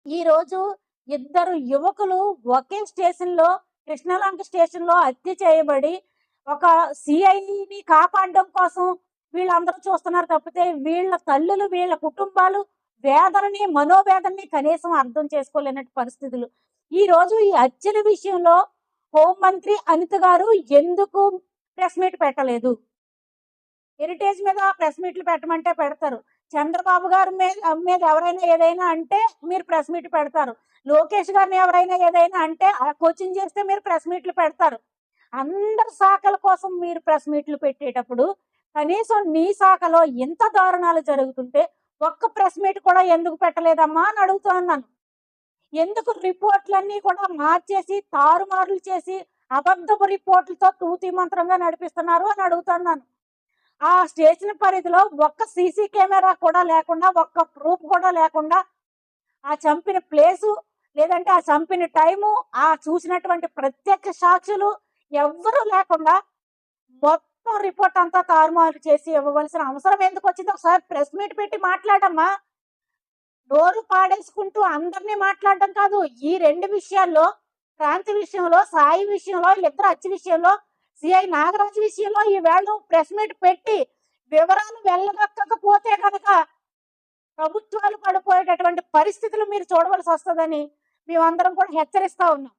ఈరోజు ఇద్దరు యువకులు ఒకే స్టేషన్‌లో కృష్ణలంక స్టేషన్‌లో హత్య చేయబడి, ఒక సీఐని కాపాడడం కోసం వీళ్ళందరూ చూస్తున్నారు తప్పితే, వీళ్ళ తల్లులు, వీళ్ళ కుటుంబాలు వేదనని, మనోవేదనని కనీసం అర్థం చేసుకోలేనట్టి పరిస్థితులు. ఈరోజు ఈ హత్యల విషయంలో హోంమంత్రి అనిత గారు ఎందుకు ప్రెస్ మీట్ పెట్టలేదు? హెరిటేజ్ మీద ప్రెస్ మీట్లు పెట్టమంటే పెడతారు. చంద్రబాబు గారి మీద ఎవరైనా ఏదైనా అంటే మీరు ప్రెస్ మీట్ పెడతారు. లోకేష్ గారిని ఎవరైనా ఏదైనా అంటే కోచింగ్ చేస్తే మీరు ప్రెస్ మీట్లు పెడతారు. అందరి శాఖల కోసం మీరు ప్రెస్ మీట్లు పెట్టేటప్పుడు కనీసం నీ శాఖలో ఇంత దారుణాలు జరుగుతుంటే ఒక్క ప్రెస్ మీట్ కూడా ఎందుకు పెట్టలేదమ్మా అని అడుగుతున్నాను. ఎందుకు రిపోర్ట్‌లన్నీ కూడా మార్చేసి, తారుమారులు చేసి, అబద్ధపు రిపోర్ట్‌లతో తూతీ మంత్రంగా నడిపిస్తున్నారు అని అడుగుతున్నాను. ఆ స్టేషన్ పరిధిలో ఒక్క సీసీ కెమెరా కూడా లేకుండా, ఒక్క ప్రూఫ్ కూడా లేకుండా, ఆ చంపిన ప్లేసు, లేదంటే ఆ చంపిన టైము, ఆ చూసినటువంటి ప్రత్యక్ష సాక్షులు ఎవ్వరూ లేకుండా మొత్తం రిపోర్ట్ అంతా తారుమారు చేసి ఇవ్వవలసిన అవసరం ఎందుకొచ్చిందో ఒకసారి ప్రెస్ మీట్ పెట్టి మాట్లాడమ్మా. నోరు పాడేసుకుంటూ అందరిని మాట్లాడడం కాదు. ఈ 2 విషయాల్లో, క్రాంతి విషయంలో, సాయి విషయంలో, వీళ్ళిద్దరు హత్య విషయంలో, సిఐ నాగరాజు విషయంలో ఈవేళ నువ్వు ప్రెస్ మీట్ పెట్టి వివరాలు వెళ్ళగక్కకపోతే గనక ప్రభుత్వాలు పడిపోయేటటువంటి పరిస్థితులు మీరు చూడవలసొస్తదని మేమందరం కూడా హెచ్చరిస్తా ఉన్నాం.